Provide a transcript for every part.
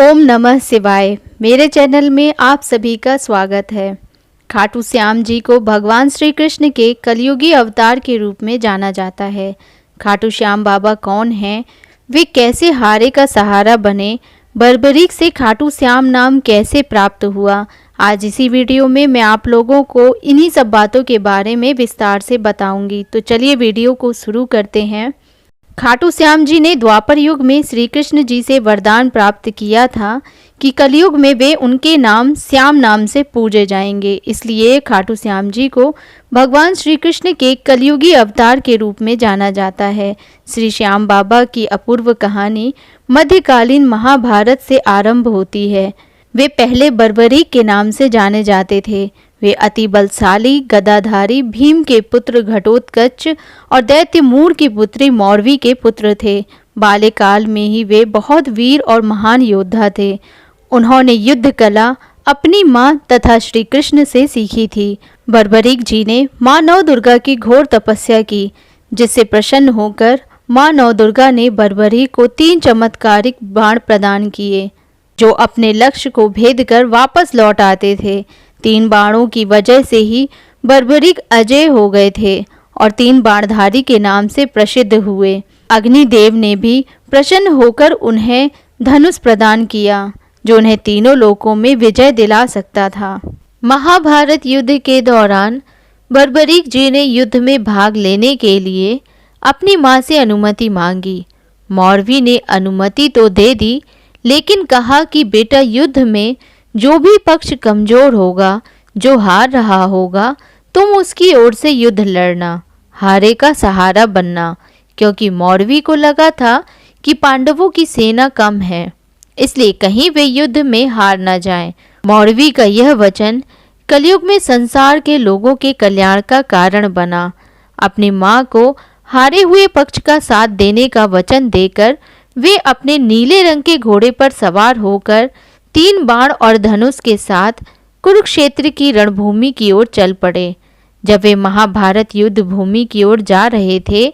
ओम नमः शिवाय। मेरे चैनल में आप सभी का स्वागत है। खाटू श्याम जी को भगवान श्री कृष्ण के कलयुगी अवतार के रूप में जाना जाता है। खाटू श्याम बाबा कौन हैं? वे कैसे हारे का सहारा बने? बर्बरीक से खाटू श्याम नाम कैसे प्राप्त हुआ? आज इसी वीडियो में मैं आप लोगों को इन्हीं सब बातों के बारे में विस्तार से बताऊंगी। तो चलिए वीडियो को शुरू करते हैं। खाटू श्याम जी ने द्वापर युग में श्री कृष्ण जी से वरदान प्राप्त किया था कि कलयुग में वे उनके नाम श्याम नाम से पूजे जाएंगे। इसलिए खाटू श्याम जी को भगवान श्री कृष्ण के कलयुगी अवतार के रूप में जाना जाता है। श्री श्याम बाबा की अपूर्व कहानी मध्यकालीन महाभारत से आरंभ होती है। वे पहले बर्बरीक के नाम से जाने जाते थे। वे अति बलशाली गदाधारी भीम के पुत्र घटोत्कच और दैत्य मूर की पुत्री मौरवी के पुत्र थे। बाल्यकाल में ही वे बहुत वीर और महान योद्धा थे। उन्होंने युद्ध कला अपनी मां तथा श्री कृष्ण से सीखी थी। बर्बरीक जी ने मां नवदुर्गा की घोर तपस्या की, जिससे प्रसन्न होकर मां नवदुर्गा ने बर्बरीक को 3 चमत्कारिक बाण प्रदान किए, जो अपने लक्ष्य को भेद कर वापस लौट आते थे। 3 बाणों की वजह से ही बर्बरीक अजय हो गए थे और 3 बाणधारी के नाम से प्रसिद्ध हुए। अग्निदेव ने भी प्रसन्न होकर उन्हें धनुष प्रदान किया, जो उन्हें तीनों लोकों में विजय दिला सकता था। महाभारत युद्ध के दौरान बर्बरीक जी ने युद्ध में भाग लेने के लिए अपनी मां से अनुमति मांगी। मौरवी ने अनुमति तो दे दी, लेकिन कहा कि बेटा, युद्ध में जो भी पक्ष कमजोर होगा, जो हार रहा होगा, तुम उसकी ओर से युद्ध लड़ना, हारे का सहारा बनना। क्योंकि मौरवी को लगा था कि पांडवों की सेना कम है, इसलिए कहीं वे युद्ध में हार न जाएं। मौरवी का यह वचन कलयुग में संसार के लोगों के कल्याण का कारण बना। अपनी मां को हारे हुए पक्ष का साथ देने का वचन देकर वे अपने नीले रंग के घोड़े पर सवार होकर 3 बाण और धनुष के साथ कुरुक्षेत्र की रणभूमि की ओर चल पड़े। जब वे महाभारत युद्ध भूमि की ओर जा रहे थे,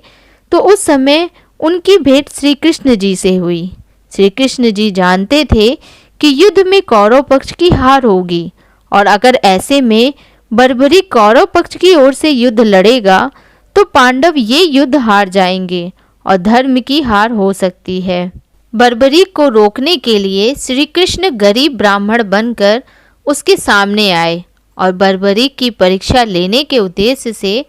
तो उस समय उनकी भेंट श्री कृष्ण जी से हुई। श्री कृष्ण जी जानते थे कि युद्ध में कौरव पक्ष की हार होगी, और अगर ऐसे में बर्बरीक कौरव पक्ष की ओर से युद्ध लड़ेगा तो पांडव ये युद्ध हार जाएंगे और धर्म की हार हो सकती है। बर्बरीक को रोकने के लिए श्री कृष्ण गरीब ब्राह्मण बनकर उसके सामने आए और बर्बरीक की परीक्षा लेने के उद्देश्य से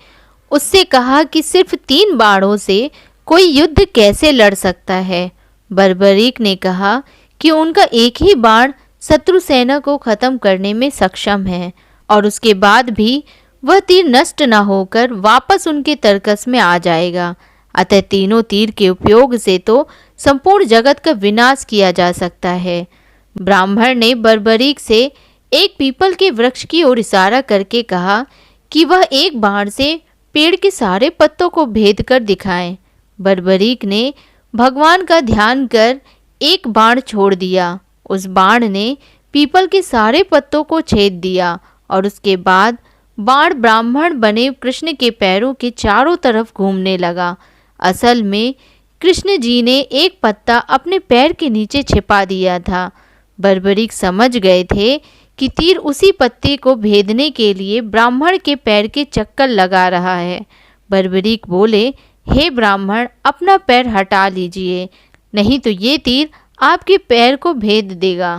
उससे कहा कि सिर्फ 3 बाणों से कोई युद्ध कैसे लड़ सकता है। बर्बरीक ने कहा कि उनका एक ही बाण शत्रु सेना को खत्म करने में सक्षम है, और उसके बाद भी वह तीर नष्ट न होकर वापस उनके तरकस में आ जाएगा। अतः तीनों तीर के उपयोग से तो संपूर्ण जगत का विनाश किया जा सकता है। ब्राह्मण ने बर्बरीक से एक पीपल के वृक्ष की ओर इशारा करके कहा कि वह एक बाण से पेड़ के सारे पत्तों को भेद कर दिखाएं। बर्बरीक ने भगवान का ध्यान कर एक बाण छोड़ दिया। उस बाण ने पीपल के सारे पत्तों को छेद दिया, और उसके बाद बाण ब्राह्मण बने कृष्ण के पैरों के चारों तरफ घूमने लगा। असल में कृष्ण जी ने एक पत्ता अपने पैर के नीचे छिपा दिया था। बर्बरीक समझ गए थे कि तीर उसी पत्ते को भेदने के लिए ब्राह्मण के पैर के चक्कर लगा रहा है। बर्बरीक बोले, हे ब्राह्मण, अपना पैर हटा लीजिए, नहीं तो ये तीर आपके पैर को भेद देगा।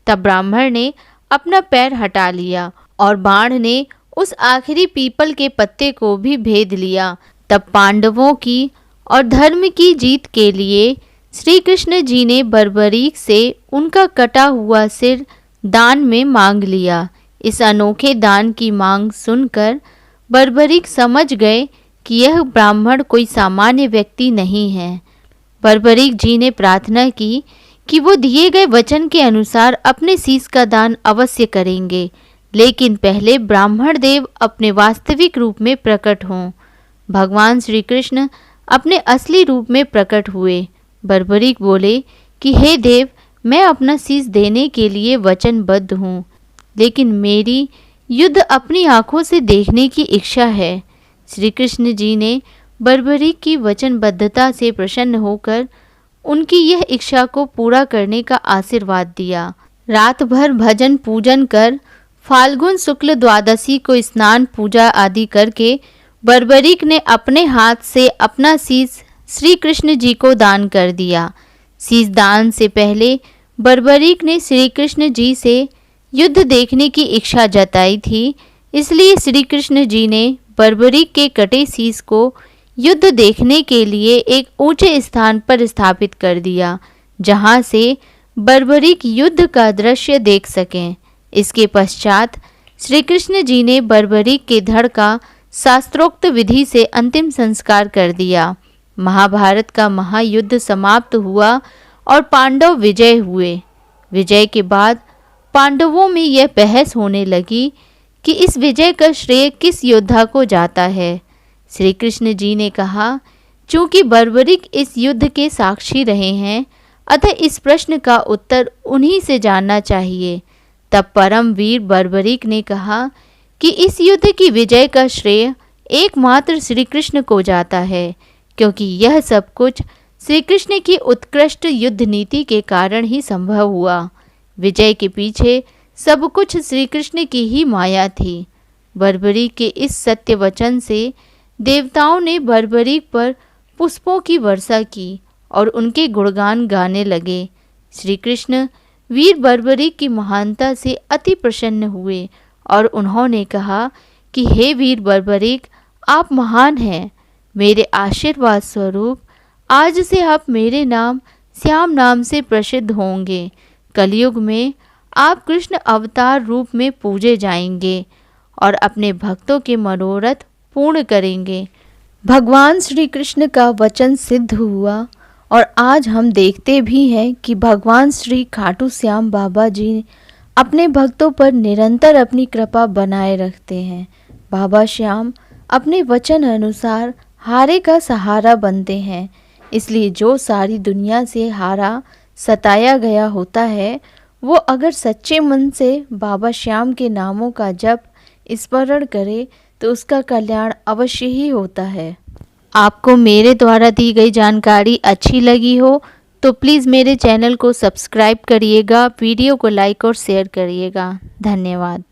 तब ब्राह्मण ने अपना पैर हटा लिया और बाण ने उस आखिरी पीपल के पत्ते को भी भेद लिया। तब पांडवों की और धर्म की जीत के लिए श्री कृष्ण जी ने बर्बरीक से उनका कटा हुआ सिर दान में मांग लिया। इस अनोखे दान की मांग सुनकर बर्बरीक समझ गए कि यह ब्राह्मण कोई सामान्य व्यक्ति नहीं है। बर्बरीक जी ने प्रार्थना की कि वो दिए गए वचन के अनुसार अपने शीश का दान अवश्य करेंगे, लेकिन पहले ब्राह्मण देव अपने वास्तविक रूप में प्रकट हों। भगवान श्री कृष्ण अपने असली रूप में प्रकट हुए। बर्बरीक बोले कि हे देव, मैं अपना शीश देने के लिए वचनबद्ध हूँ, लेकिन मेरी युद्ध अपनी आँखों से देखने की इच्छा है। श्री कृष्ण जी ने बर्बरीक की वचनबद्धता से प्रसन्न होकर उनकी यह इच्छा को पूरा करने का आशीर्वाद दिया। रात भर भजन पूजन कर फाल्गुन शुक्ल द्वादशी को स्नान पूजा आदि करके बर्बरीक ने अपने हाथ से अपना शीश श्री कृष्ण जी को दान कर दिया। शीश दान से पहले बर्बरीक ने श्री कृष्ण जी से युद्ध देखने की इच्छा जताई थी, इसलिए श्री कृष्ण जी ने बर्बरीक के कटे शीश को युद्ध देखने के लिए एक ऊंचे स्थान पर स्थापित कर दिया, जहां से बर्बरीक युद्ध का दृश्य देख सकें। इसके पश्चात श्री कृष्ण जी ने बर्बरीक के धड़ का शास्त्रोक्त विधि से अंतिम संस्कार कर दिया। महाभारत का महायुद्ध समाप्त हुआ और पांडव विजय हुए। विजय के बाद पांडवों में यह बहस होने लगी कि इस विजय का श्रेय किस योद्धा को जाता है। श्री कृष्ण जी ने कहा, चूंकि बर्बरीक इस युद्ध के साक्षी रहे हैं, अतः इस प्रश्न का उत्तर उन्हीं से जानना चाहिए। तब परम वीर बर्बरीक ने कहा कि इस युद्ध की विजय का श्रेय एकमात्र श्री कृष्ण को जाता है, क्योंकि यह सब कुछ श्री कृष्ण की उत्कृष्ट युद्ध नीति के कारण ही संभव हुआ। विजय के पीछे सब कुछ श्री कृष्ण की ही माया थी। बर्बरीक के इस सत्य वचन से देवताओं ने बर्बरीक पर पुष्पों की वर्षा की और उनके गुणगान गाने लगे। श्री कृष्ण वीर बर्बरीक की महानता से अति प्रसन्न हुए और उन्होंने कहा कि हे वीर बर्बरीक, आप महान हैं। मेरे आशीर्वाद स्वरूप आज से आप मेरे नाम श्याम नाम से प्रसिद्ध होंगे। कलयुग में आप कृष्ण अवतार रूप में पूजे जाएंगे और अपने भक्तों के मनोरथ पूर्ण करेंगे। भगवान श्री कृष्ण का वचन सिद्ध हुआ और आज हम देखते भी हैं कि भगवान श्री खाटू श्याम बाबा जी अपने भक्तों पर निरंतर अपनी कृपा बनाए रखते हैं। बाबा श्याम अपने वचन अनुसार हारे का सहारा बनते हैं, इसलिए जो सारी दुनिया से हारा सताया गया होता है, वो अगर सच्चे मन से बाबा श्याम के नामों का जप स्मरण करे तो उसका कल्याण अवश्य ही होता है। आपको मेरे द्वारा दी गई जानकारी अच्छी लगी हो तो प्लीज़ मेरे चैनल को सब्सक्राइब करिएगा, वीडियो को लाइक और शेयर करिएगा। धन्यवाद।